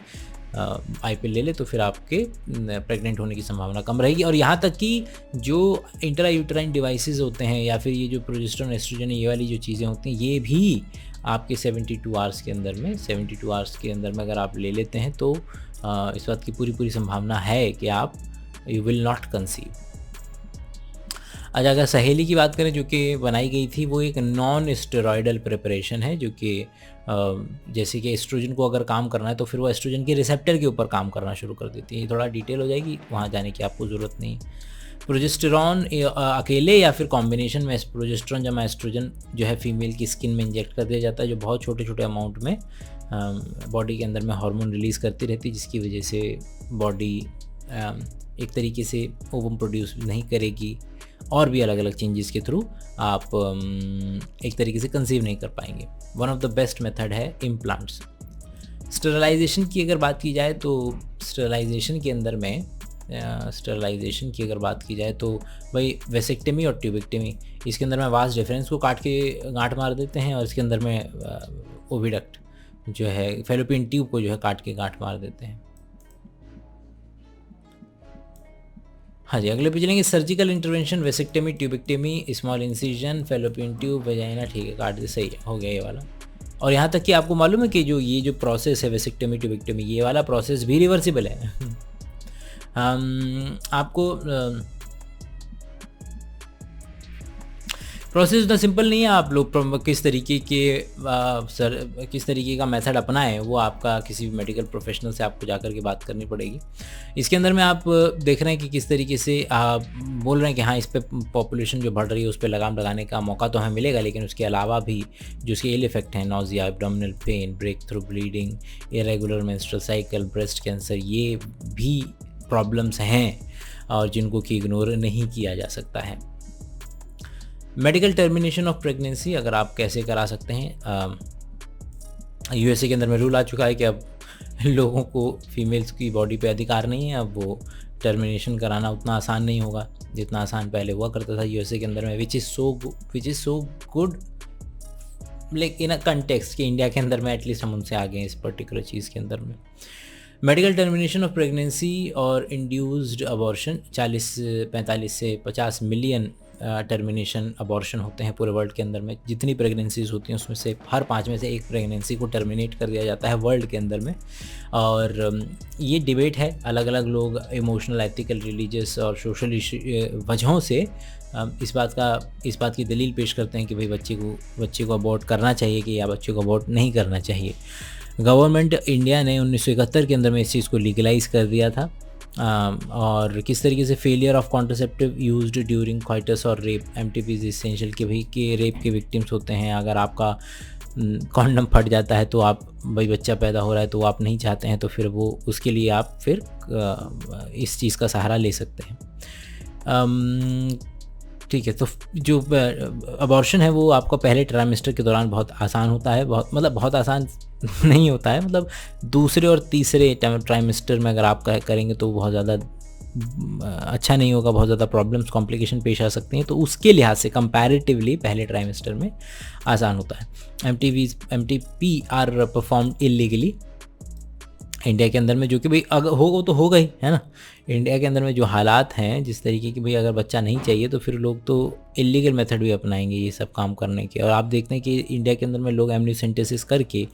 आई पिल ले लें, तो फिर आपके प्रेग्नेंट होने की संभावना कम रहेगी। और यहाँ तक कि जो इंट्रा यूट्राइन डिवाइसेस होते हैं या फिर ये जो प्रोजेस्टेरोन, एस्ट्रोजन, ये वाली जो चीज़ें होती हैं, ये भी आपके 72 आवर्स के अंदर में अगर आप ले लेते हैं तो इस बात की पूरी संभावना है कि आप यू विल नॉट कंसीव। अच्छा, अगर सहेली की बात करें जो कि बनाई गई थी, वो एक नॉन स्टेरॉयडल प्रिपरेशन है, जो कि जैसे कि एस्ट्रोजन को अगर काम करना है तो फिर वो एस्ट्रोजन के रिसेप्टर के ऊपर काम करना शुरू कर देती है। ये थोड़ा डिटेल हो जाएगी, वहाँ जाने की आपको ज़रूरत नहीं। प्रोजेस्टेरॉन अकेले या फिर कॉम्बिनेशन में प्रोजेस्टेरॉन जमा एस्ट्रोजन जो है फीमेल की स्किन में इंजेक्ट कर दिया जाता है, जो बहुत छोटे अमाउंट में बॉडी के अंदर में हार्मोन रिलीज़ करती रहती है, जिसकी वजह से बॉडी एक तरीके से ओवम प्रोड्यूस नहीं करेगी, और भी अलग अलग चेंजेस के थ्रू आप एक तरीके से कंसीव नहीं कर पाएंगे। One of the best method है इम्प्लांट्स। स्टरलाइजेशन की अगर बात की जाए तो स्टरलाइजेशन की अगर बात की जाए तो भाई वेसेक्टमी और ट्यूबेक्टमी, इसके अंदर में वास्ट डिफरेंस को काट के गांठ मार देते हैं, और इसके अंदर में ओविडक्ट जो है फेलोपियन ट्यूब को जो है काट के गांठ मार देते हैं। हाँ जी, अगले पे चलेंगे। Surgical intervention, vasectomy, tubectomy, small incision, fallopian tube, vagina, ठीक है, काट दे, सही है, हो गया ये वाला। और यहाँ तक कि आपको मालूम है कि ये जो प्रोसेस है वेसेक्टमी, ट्यूबेक्टमी, ये वाला प्रोसेस भी रिवर्सिबल है। आपको प्रोसेस उतना सिंपल नहीं है। आप लोग किस तरीके का मेथड अपनाएं, वो आपका किसी भी मेडिकल प्रोफेशनल से आपको जाकर के बात करनी पड़ेगी। इसके अंदर में आप देख रहे हैं कि किस तरीके से आप बोल रहे हैं कि हाँ, इस पे पॉपुलेशन जो बढ़ रही है उस पर लगाम लगाने का मौका तो हमें मिलेगा, लेकिन उसके अलावा भी जो उसके इल इफेक्ट हैं, nausea, abdominal pain, breakthrough bleeding, irregular menstrual cycle, breast cancer, ये भी प्रॉब्लम्स हैं और जिनको कि इग्नोर नहीं किया जा सकता है। मेडिकल टर्मिनेशन ऑफ प्रेगनेंसी अगर आप कैसे करा सकते हैं, यूएसए के अंदर में रूल आ चुका है कि अब लोगों को फीमेल्स की बॉडी पे अधिकार नहीं है। अब वो टर्मिनेशन कराना उतना आसान नहीं होगा जितना आसान पहले हुआ करता था यूएसए के अंदर में, which is so good, like in a context कि इंडिया के अंदर में एटलीस्ट हम उनसे आगे हैं इस पर्टिकुलर चीज़ के अंदर में। मेडिकल टर्मिनेशन ऑफ प्रेगनेंसी और इंड्यूस्ड अबॉर्शन, 45 से 50 मिलियन टर्मिनेशन अबॉर्शन होते हैं पूरे वर्ल्ड के अंदर में। जितनी प्रेगनेंसीज होती हैं उसमें से हर 5 में से एक प्रेगनेंसी को टर्मिनेट कर दिया जाता है वर्ल्ड के अंदर में। और ये डिबेट है, अलग अलग लोग इमोशनल, एथिकल, रिलीजियस और सोशल वजहों से इस बात की दलील पेश करते हैं कि भाई बच्चे को अबॉर्ट करना चाहिए कि या बच्चे को अबॉर्ट नहीं करना चाहिए। गवर्नमेंट इंडिया ने 1971 के अंदर में इस चीज़ को लीगलाइज कर दिया था। और किस तरीके से failure of contraceptive used during coitus और रेप, एमटीपी इज एसेंशियल, कि भाई के रेप के विक्टिम्स होते हैं। अगर आपका कॉन्डम फट जाता है तो आप भाई बच्चा पैदा हो रहा है तो आप नहीं चाहते हैं, तो फिर वो उसके लिए आप फिर इस चीज़ का सहारा ले सकते हैं। ठीक है, तो जो अबॉर्शन है वो आपका पहले ट्राइमेस्टर के दौरान बहुत आसान होता है, बहुत आसान नहीं होता है, मतलब दूसरे और तीसरे ट्राइमेस्टर में अगर आप करेंगे तो बहुत ज़्यादा अच्छा नहीं होगा, बहुत ज़्यादा प्रॉब्लम्स, कॉम्प्लिकेशन पेश आ सकती हैं। तो उसके लिहाज से कंपैरेटिवली पहले ट्राइमेस्टर में आसान होता है। MTP are performed illegally India के अंदर में, जो कि भाई अगर होगा तो होगा ही, है ना। इंडिया के अंदर में जो हालात हैं जिस तरीके की, भाई अगर बच्चा नहीं चाहिए तो फिर लोग तो इलीगल मेथड भी अपनाएंगे ये सब काम करने के। और आप देखते हैं कि इंडिया के अंदर में लोग एमनियोसेंटेसिस करके,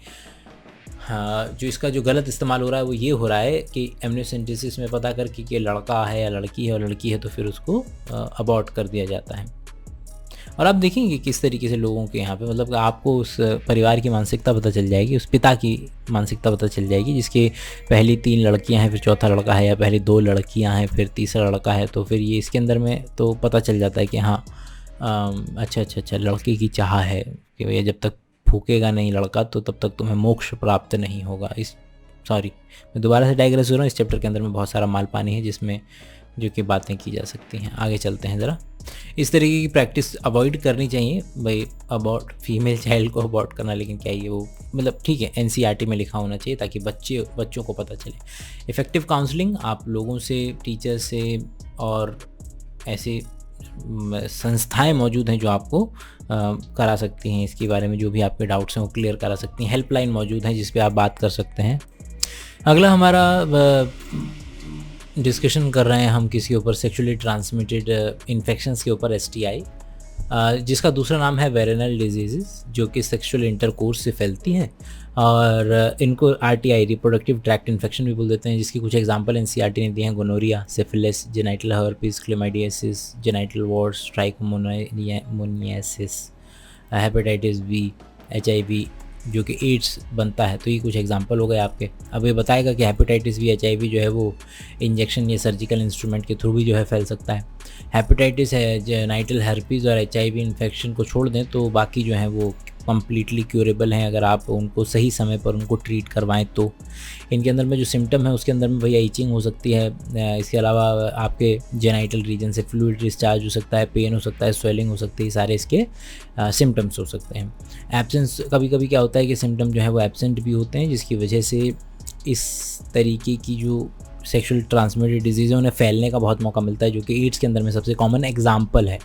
हाँ, जो इसका जो गलत इस्तेमाल हो रहा है वो ये हो रहा है कि एमनियोसेंटेसिस में पता करके कि लड़का है या लड़की है, और लड़की है तो फिर उसको अबॉर्ट कर दिया जाता है। और आप देखेंगे किस तरीके से लोगों के यहाँ पे, मतलब आपको उस परिवार की मानसिकता पता चल जाएगी, उस पिता की मानसिकता पता चल जाएगी जिसके पहली 3 लड़कियाँ हैं, फिर चौथा लड़का है, या पहली 2 लड़कियाँ हैं, फिर तीसरा लड़का है। तो फिर ये इसके अंदर में तो पता चल जाता है कि हाँ, अच्छा, लड़के की चाह है कि भैया जब तक फूकेगा नहीं लड़का तो तब तक तुम्हें मोक्ष प्राप्त नहीं होगा। सॉरी, मैं दोबारा से डाइग्रेस हो रहा हूँ। इस चैप्टर के अंदर में बहुत सारा माल पानी है जिसमें जो कि बातें की जा सकती हैं। आगे चलते हैं ज़रा। इस तरीके की प्रैक्टिस अवॉइड करनी चाहिए भाई, अबॉर्ट फीमेल चाइल्ड को अबॉर्ट करना, लेकिन क्या ये वो मतलब ठीक है एनसीईआरटी में लिखा होना चाहिए ताकि बच्चों को पता चले। इफ़ेक्टिव काउंसलिंग, आप लोगों से, टीचर से और ऐसे संस्थाएं मौजूद हैं जो आपको करा सकती हैं इसके बारे में, जो भी आपके डाउट्स हैं वो क्लियर करा सकती हैं। हेल्पलाइन मौजूद हैं जिस पे आप बात कर सकते हैं। अगला हमारा डिस्कशन कर रहे हैं हम किसी ऊपर, सेक्सुअली ट्रांसमिटेड इन्फेक्शंस के ऊपर, STI, जिसका दूसरा नाम है वेरिनल डिजीज़, जो कि सेक्सुअल इंटरकोर्स से फैलती हैं और इनको RTI, रिप्रोडक्टिव ट्रैक्ट इन्फेक्शन भी बोल देते हैं, जिसकी कुछ एग्जांपल NCERT ने दिए हैं। Gonorrhoea, syphilis, genital herpes, chlamydiasis, genital warts, trichomoniasis, hepatitis B, HIV, जो कि एड्स बनता है। तो ये कुछ एग्जांपल हो गए आपके। अब ये बताएगा कि हेपेटाइटिस B, HIV जो है वो इंजेक्शन या सर्जिकल इंस्ट्रूमेंट के थ्रू भी जो है फैल सकता है। हेपेटाइटिस है, जेनाइटल हर्पीज़ और HIV इन्फेक्शन को छोड़ दें तो बाकी जो है वो कम्प्लीटली क्यूरेबल हैं अगर आप उनको सही समय पर उनको ट्रीट करवाएं तो। इनके अंदर में जो सिम्टम है उसके अंदर में भैया ईचिंग हो सकती है, इसके अलावा आपके जेनाइटल रीजन से फ्लूइड डिस्चार्ज हो सकता है, पेन हो सकता है, स्वेलिंग हो सकती है, सारे इसके सिम्टम्स हो सकते हैं। एब्सेंस, कभी कभी क्या होता है कि सिम्टम जो है वो एब्सेंट भी होते हैं, जिसकी वजह से इस तरीके की जो सेक्सुअल ट्रांसमिटेड डिजीज़ है उन्हें फैलने का बहुत मौका मिलता है, जो कि एड्स के अंदर में सबसे कॉमन एग्जाम्पल है।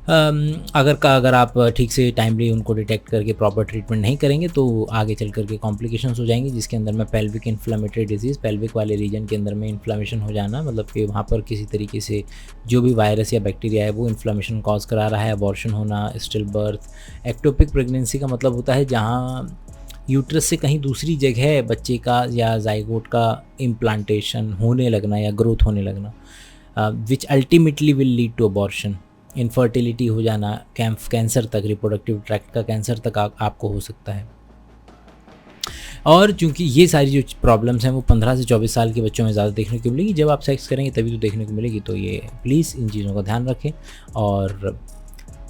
अगर आप ठीक से टाइमली उनको डिटेक्ट करके प्रॉपर ट्रीटमेंट नहीं करेंगे तो आगे चल करके कॉम्प्लिकेशंस हो जाएंगी, जिसके अंदर में पेल्विक इन्फ्लेमेटरी डिजीज़, पेल्विक वाले रीजन के अंदर में इन्फ्लेमेशन हो जाना, मतलब कि वहाँ पर किसी तरीके से जो भी वायरस या बैक्टीरिया है वो इन्फ्लेमेशन कॉज करा रहा है। अबॉर्शन होना, स्टिल बर्थ। एक्टोपिक प्रेगनेंसी का मतलब होता है जहाँ यूट्रस से कहीं दूसरी जगह बच्चे का या जाइगोट का इम्प्लांटेशन होने लगना या ग्रोथ होने लगना, which ultimately will lead to abortion. Infertility हो जाना, कैंसर तक, रिप्रोडक्टिव ट्रैक्ट का कैंसर तक आपको हो सकता है। और चूंकि ये सारी जो प्रॉब्लम्स हैं वो 15 से 24 साल के बच्चों में ज़्यादा देखने को मिलेगी, जब आप सेक्स करेंगे तभी तो देखने को मिलेगी। तो ये प्लीज़ इन चीज़ों का ध्यान रखें और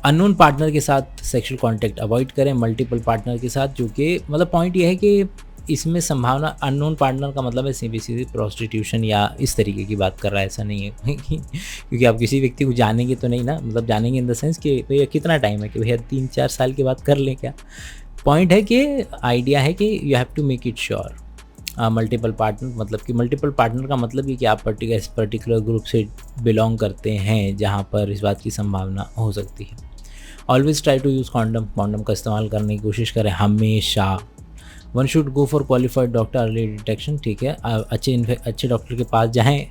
अननोन पार्टनर के साथ सेक्सुअल कांटेक्ट अवॉइड करें, मल्टीपल पार्टनर के साथ, जो कि मतलब पॉइंट ये है कि इसमें संभावना, अननोन पार्टनर का मतलब है सीधी प्रोस्टिट्यूशन या इस तरीके की बात कर रहा है, ऐसा नहीं है क्योंकि आप किसी व्यक्ति को जानेंगे तो नहीं ना, मतलब जानेंगे इन द सेंस कि भैया कितना टाइम है, कि भैया 3-4 साल के बाद कर लें क्या। पॉइंट है कि आइडिया है कि you have to make it sure. Multiple partner मतलब कि मल्टीपल पार्टनर का मतलब ये कि आप पर्टिकुलर ग्रुप से बिलोंग करते हैं जहाँ पर इस बात की संभावना हो सकती है। Always try to use condom, condom का इस्तेमाल करने की कोशिश करें हमेशा। One should go for qualified doctor, early detection, ठीक है। अच्छे डॉक्टर के पास जाएं,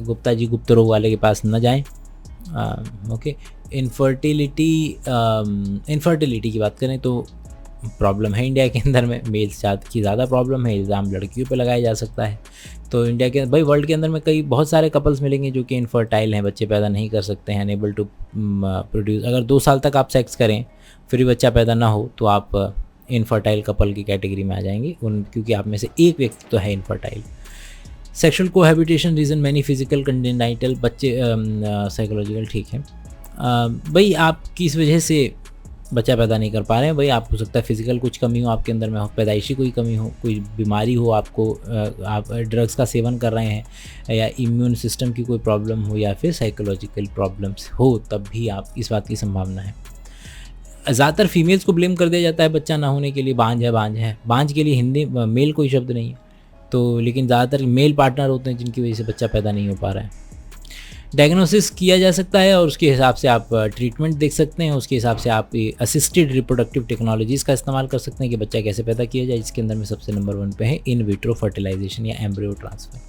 गुप्ता जी गुप्त रोग वाले के पास न जाएं। ओके। इनफर्टिलिटी की बात करें तो प्रॉब्लम है इंडिया के अंदर में, मेल्स की ज़्यादा प्रॉब्लम है, इल्ज़ाम लड़कियों पे लगाया जा सकता है। तो इंडिया के भाई वर्ल्ड के अंदर में बहुत सारे कपल्स मिलेंगे जो कि इनफर्टाइल हैं, बच्चे पैदा नहीं कर सकते हैं, अनेबल टू प्रोड्यूस। अगर 2 साल तक आप सेक्स करें फिर भी बच्चा पैदा ना हो तो आप इनफर्टाइल कपल की कैटेगरी में आ जाएंगे क्योंकि आप में से एक व्यक्ति तो है infertile. Sexual cohabitation reason many physical, congenital, बच्चे साइकोलॉजिकल, ठीक है। भाई आप किस वजह से बच्चा पैदा नहीं कर पा रहे हैं, भाई आप हो सकता है फिजिकल कुछ कमी हो आपके अंदर में, हो पैदाइशी कोई कमी हो, कोई बीमारी हो आपको, आप ड्रग्स का सेवन कर रहे हैं, या इम्यून सिस्टम की कोई प्रॉब्लम हो, या फिर साइकोलॉजिकल प्रॉब्लम्स हो, तब भी आप इस बात की संभावना है। ज़्यादातर फीमेल्स को ब्लेम कर दिया जाता है बच्चा ना होने के लिए, बांझ है। बांझ के लिए हिंदी मेल कोई शब्द नहीं है, तो लेकिन ज़्यादातर मेल पार्टनर होते हैं जिनकी वजह से बच्चा पैदा नहीं हो पा रहा है। डायग्नोसिस किया जा सकता है और उसके हिसाब से आप ट्रीटमेंट देख सकते हैं, उसके हिसाब से आप असिस्टेड रिप्रोडक्टिव टेक्नोलॉजीज़ का इस्तेमाल कर सकते हैं कि बच्चा कैसे पैदा किया जाए, जिसके अंदर में सबसे नंबर 1 पे है इन विट्रो फर्टिलाइजेशन या एम्ब्रियो ट्रांसफ़र।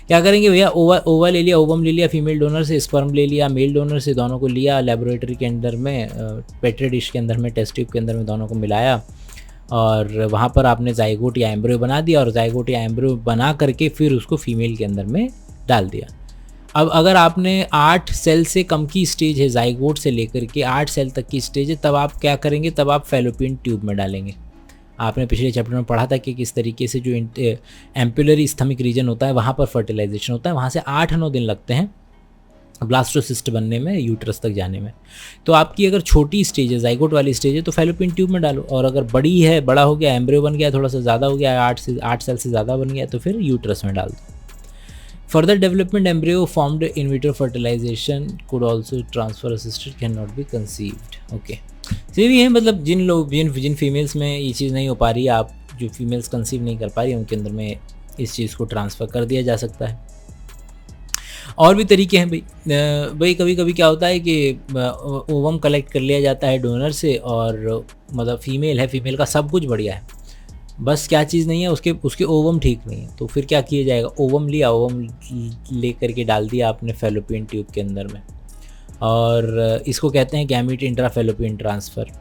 क्या करेंगे भैया, ओवा ले लिया, ओवम ले लिया फीमेल डोनर से, स्पर्म ले लिया मेल डोनर से, दोनों को लिया लेबोरेटरी के अंदर में, पेट्री डिश के अंदर में, टेस्ट ट्यूब के अंदर में, दोनों को मिलाया और वहाँ पर आपने जाइगोट या एम्ब्रियो बना दिया, और जाइगोट या एम्ब्रियो बना करके फिर उसको फीमेल के अंदर में डाल दिया। अब अगर आपने 8 सेल से कम की स्टेज है, जाइगोट से लेकर के 8 सेल तक की स्टेज है, तब आप क्या करेंगे, तब आप फैलोपियन ट्यूब में डालेंगे। आपने पिछले चैप्टर में पढ़ा था कि किस तरीके से जो एम्पुलरी स्थमिक रीजन होता है वहाँ पर फर्टिलाइजेशन होता है, वहाँ से 8-9 दिन लगते हैं ब्लास्टोसिस्ट बनने में, यूट्रस तक जाने में। तो आपकी अगर छोटी स्टेज है, जाइगोट वाली स्टेज है, तो फैलोपियन ट्यूब में डालो, और अगर बड़ी है, बड़ा हो गया, एम्ब्रियो बन गया, थोड़ा सा ज़्यादा हो गया, 8 सेल से ज़्यादा बन गया, तो फिर यूट्रस में डाल दो। Further development embryo formed in vitro fertilisation could also transfer assisted can not be conceived. Okay, तो ये भी है, मतलब जिन फीमेल्स में ये चीज़ नहीं हो पा रही है, आप जो फीमेल्स कंसीव नहीं कर पा रही हैं, उनके अंदर में इस चीज़ को ट्रांसफ़र कर दिया जा सकता है। और भी तरीके हैं भाई कभी कभी क्या होता है कि ओवम कलेक्ट कर लिया जाता है डोनर से, और मतलब फीमेल है, फीमेल का सब कुछ बढ़िया है, बस क्या चीज़ नहीं है, उसके ओवम ठीक नहीं है। तो फिर क्या किया जाएगा, ओवम लिया, ओवम ले करके डाल दिया आपने फैलोपियन ट्यूब के अंदर में, और इसको कहते हैं गैमीट इंट्रा फैलोपियन ट्रांसफ़र।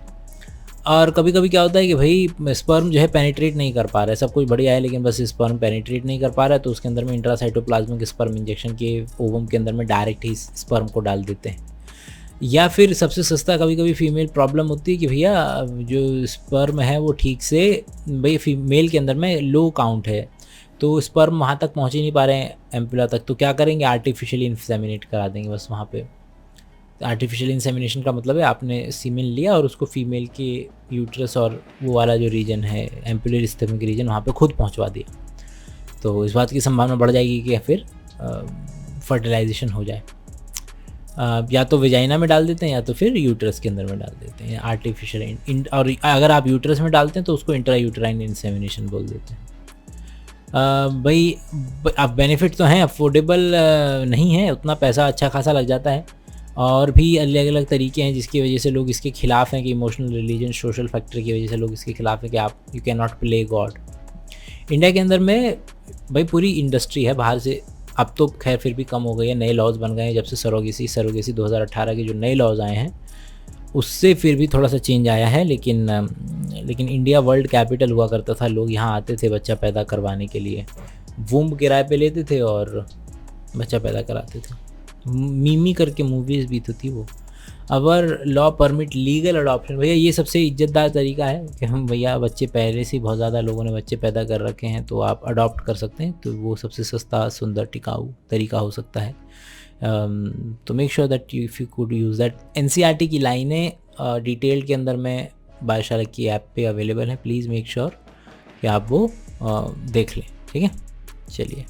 और कभी कभी क्या होता है कि भाई स्पर्म जो है पेनिट्रेट नहीं कर पा रहा है, सब कुछ बढ़िया है, लेकिन बस स्पर्म पेनिट्रेट नहीं कर पा रहा है, तो उसके अंदर में इंट्रासाइटोप्लाज्मिक स्पर्म इंजेक्शन के ओवम के अंदर में डायरेक्ट ही स्पर्म को डाल देते हैं। या फिर सबसे सस्ता कभी कभी फीमेल प्रॉब्लम होती है कि भैया जो स्पर्म है वो ठीक से, भाई फीमेल के अंदर में लो काउंट है, तो स्पर्म वहाँ तक पहुँच ही नहीं पा रहे हैं एम्पुला तक, तो क्या करेंगे, आर्टिफिशियली इंसेमिनेट करा देंगे बस वहाँ पे। आर्टिफिशियल इंसेमिनेशन का मतलब है आपने सीमेन लिया और उसको फीमेल के यूट्रस और वो वाला जो रीजन है, एम्पुलर स्टमक रीजन, वहाँ पे खुद पहुँचवा दिया, तो इस बात की संभावना बढ़ जाएगी कि फिर फर्टिलाइजेशन हो जाए। या तो वेजाइना में डाल देते हैं, या तो फिर यूट्रस के अंदर में डाल देते हैं आर्टिफिशियल, और अगर आप यूट्रस में डालते हैं तो उसको इंट्रा यूट्राइन इंसेमिनेशन बोल देते हैं। भाई अब बेनिफिट तो हैं, अफोर्डेबल नहीं है, उतना पैसा अच्छा खासा लग जाता है, और भी अलग अलग तरीके हैं जिसकी वजह से लोग इसके खिलाफ़ हैं, कि इमोशनल, रिलीजन, सोशल फैक्टर की वजह से लोग इसके खिलाफ़ हैं कि आप you can not play God. India के अंदर में भाई पूरी इंडस्ट्री है बाहर से, अब तो खैर फिर भी कम हो गई है, नए लॉज बन गए हैं जब से सरोगेसी 2018 के जो नए लॉज आए हैं उससे फिर भी थोड़ा सा चेंज आया है, लेकिन इंडिया वर्ल्ड कैपिटल हुआ करता था, लोग यहाँ आते थे बच्चा पैदा करवाने के लिए, वूम्ब किराए पे लेते थे और बच्चा पैदा कराते थे। मीमी करके मूवीज़ भी तो थी वो। अवर लॉ परमिट लीगल अडॉप्शन, भैया ये सबसे इज्जतदार तरीका है कि हम भैया बच्चे पहले से बहुत ज़्यादा लोगों ने बच्चे पैदा कर रखे हैं, तो आप अडॉप्ट कर सकते हैं, तो वो सबसे सस्ता, सुंदर, टिकाऊ तरीका हो सकता है। तो make sure that if you could use that. NCERT की लाइनें डिटेल के अंदर में बायोशाला की ऐप पे अवेलेबल है, प्लीज़ मेक श्योर कि आप वो देख लें, ठीक है। चलिए।